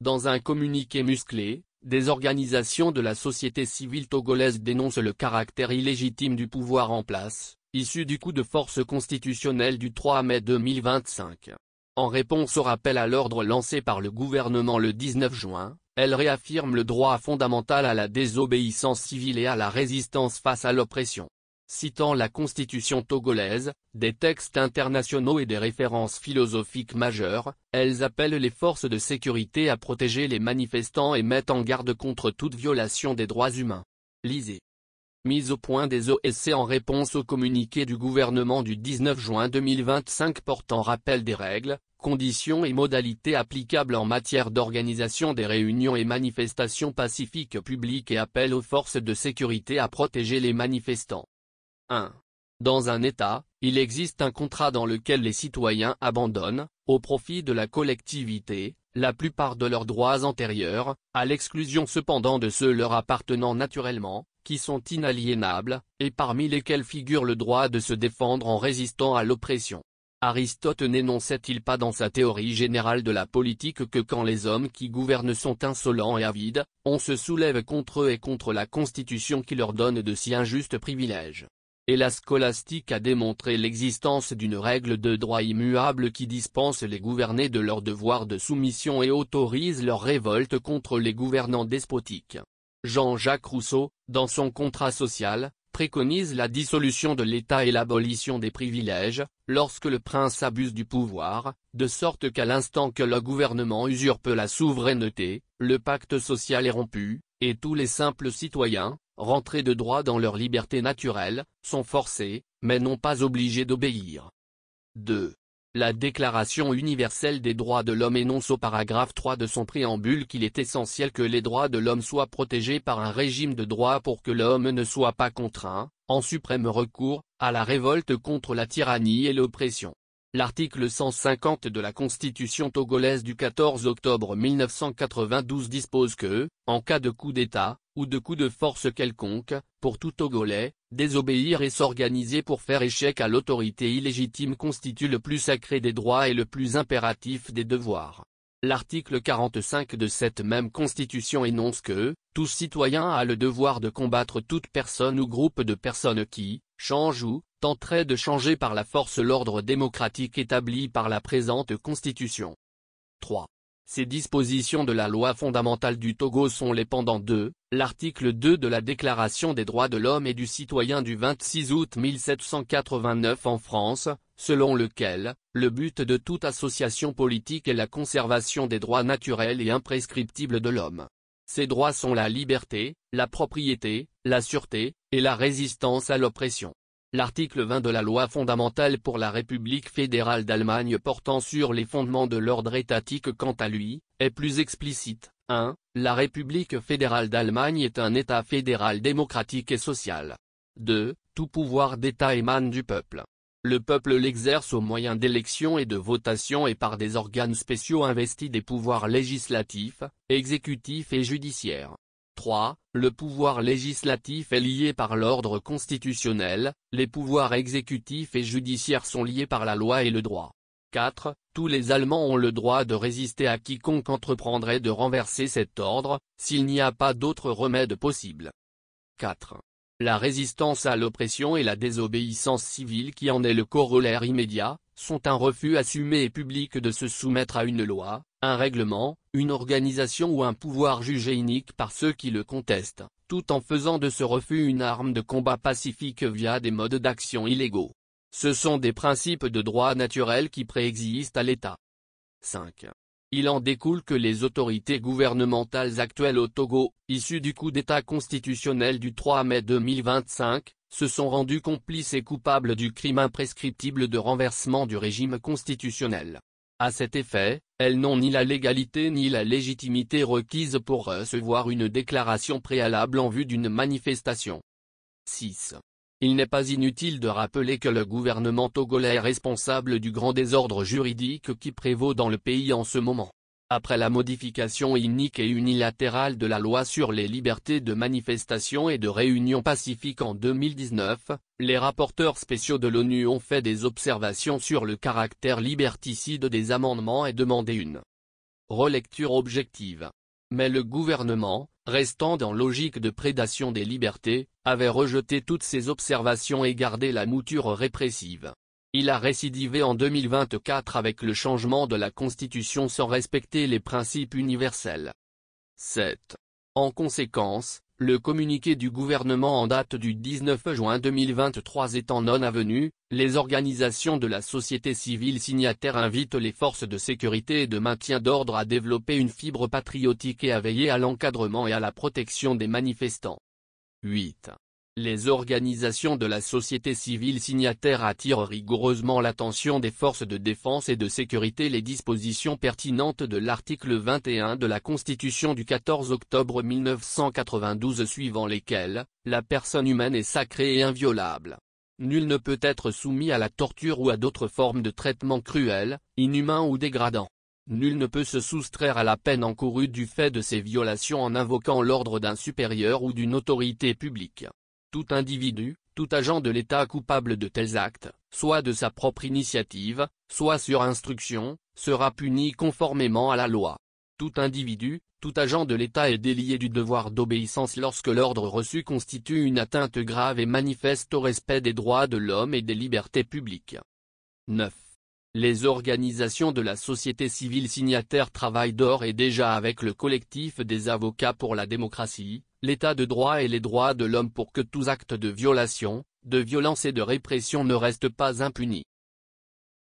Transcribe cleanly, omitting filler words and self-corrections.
Dans un communiqué musclé, des organisations de la société civile togolaise dénoncent le caractère illégitime du pouvoir en place, issu du coup de force constitutionnel du 3 mai 2025. En réponse au rappel à l'ordre lancé par le gouvernement le 19 juin, elle réaffirme le droit fondamental à la désobéissance civile et à la résistance face à l'oppression. Citant la constitution togolaise, des textes internationaux et des références philosophiques majeures, elles appellent les forces de sécurité à protéger les manifestants et mettent en garde contre toute violation des droits humains. Lisez. Mise au point des OSC en réponse au communiqué du gouvernement du 19 juin 2025 portant rappel des règles, conditions et modalités applicables en matière d'organisation des réunions et manifestations pacifiques publiques et appel aux forces de sécurité à protéger les manifestants. 1. Dans un État, il existe un contrat dans lequel les citoyens abandonnent, au profit de la collectivité, la plupart de leurs droits antérieurs, à l'exclusion cependant de ceux leur appartenant naturellement, qui sont inaliénables, et parmi lesquels figure le droit de se défendre en résistant à l'oppression. Aristote n'énonçait-il pas dans sa théorie générale de la politique que quand les hommes qui gouvernent sont insolents et avides, on se soulève contre eux et contre la Constitution qui leur donne de si injustes privilèges. Et la scolastique a démontré l'existence d'une règle de droit immuable qui dispense les gouvernés de leur devoir de soumission et autorise leur révolte contre les gouvernants despotiques. Jean-Jacques Rousseau, dans son Contrat social, préconise la dissolution de l'État et l'abolition des privilèges, lorsque le prince abuse du pouvoir, de sorte qu'à l'instant que le gouvernement usurpe la souveraineté, le pacte social est rompu, et tous les simples citoyens, rentrés de droit dans leur liberté naturelle, sont forcés, mais non pas obligés d'obéir. 2. La Déclaration universelle des droits de l'homme énonce au paragraphe 3 de son préambule qu'il est essentiel que les droits de l'homme soient protégés par un régime de droit pour que l'homme ne soit pas contraint, en suprême recours, à la révolte contre la tyrannie et l'oppression. L'article 150 de la Constitution togolaise du 14 octobre 1992 dispose que, en cas de coup d'État, ou de coup de force quelconque, pour tout Togolais, désobéir et s'organiser pour faire échec à l'autorité illégitime constitue le plus sacré des droits et le plus impératif des devoirs. L'article 45 de cette même Constitution énonce que, tout citoyen a le devoir de combattre toute personne ou groupe de personnes qui, change ou, tenterait de changer par la force l'ordre démocratique établi par la présente Constitution. 3. Ces dispositions de la loi fondamentale du Togo sont les pendants de l'article 2 de la Déclaration des droits de l'homme et du citoyen du 26 août 1789 en France, selon lequel, le but de toute association politique est la conservation des droits naturels et imprescriptibles de l'homme. Ces droits sont la liberté, la propriété, la sûreté, et la résistance à l'oppression. L'article 20 de la loi fondamentale pour la République fédérale d'Allemagne portant sur les fondements de l'ordre étatique quant à lui, est plus explicite. 1. La République fédérale d'Allemagne est un État fédéral démocratique et social. 2. Tout pouvoir d'État émane du peuple. Le peuple l'exerce au moyen d'élections et de votations et par des organes spéciaux investis des pouvoirs législatifs, exécutifs et judiciaires. 3. Le pouvoir législatif est lié par l'ordre constitutionnel, les pouvoirs exécutifs et judiciaires sont liés par la loi et le droit. 4. Tous les Allemands ont le droit de résister à quiconque entreprendrait de renverser cet ordre, s'il n'y a pas d'autre remède possible. 4. La résistance à l'oppression et la désobéissance civile qui en est le corollaire immédiat, sont un refus assumé et public de se soumettre à une loi, un règlement, une organisation ou un pouvoir jugé inique par ceux qui le contestent, tout en faisant de ce refus une arme de combat pacifique via des modes d'action illégaux. Ce sont des principes de droit naturel qui préexistent à l'État. 5. Il en découle que les autorités gouvernementales actuelles au Togo, issues du coup d'État constitutionnel du 3 mai 2025, se sont rendues complices et coupables du crime imprescriptible de renversement du régime constitutionnel. À cet effet, elles n'ont ni la légalité ni la légitimité requises pour recevoir une déclaration préalable en vue d'une manifestation. 6. Il n'est pas inutile de rappeler que le gouvernement togolais est responsable du grand désordre juridique qui prévaut dans le pays en ce moment. Après la modification inique et unilatérale de la loi sur les libertés de manifestation et de réunion pacifique en 2019, les rapporteurs spéciaux de l'ONU ont fait des observations sur le caractère liberticide des amendements et demandé une relecture objective. Mais le gouvernement, restant dans logique de prédation des libertés, avait rejeté toutes ces observations et gardé la mouture répressive. Il a récidivé en 2024 avec le changement de la Constitution sans respecter les principes universels. 7. En conséquence, le communiqué du gouvernement en date du 19 juin 2023 étant non avenu, les organisations de la société civile signataires invitent les forces de sécurité et de maintien d'ordre à développer une fibre patriotique et à veiller à l'encadrement et à la protection des manifestants. 8. Les organisations de la société civile signataires attirent rigoureusement l'attention des forces de défense et de sécurité les dispositions pertinentes de l'article 21 de la Constitution du 14 octobre 1992 suivant lesquelles, la personne humaine est sacrée et inviolable. Nul ne peut être soumis à la torture ou à d'autres formes de traitement cruel, inhumain ou dégradant. Nul ne peut se soustraire à la peine encourue du fait de ces violations en invoquant l'ordre d'un supérieur ou d'une autorité publique. Tout individu, tout agent de l'État coupable de tels actes, soit de sa propre initiative, soit sur instruction, sera puni conformément à la loi. Tout individu, tout agent de l'État est délié du devoir d'obéissance lorsque l'ordre reçu constitue une atteinte grave et manifeste au respect des droits de l'homme et des libertés publiques. 9. Les organisations de la société civile signataire travaillent d'ores et déjà avec le collectif des avocats pour la démocratie, l'état de droit et les droits de l'homme pour que tous actes de violation, de violence et de répression ne restent pas impunis.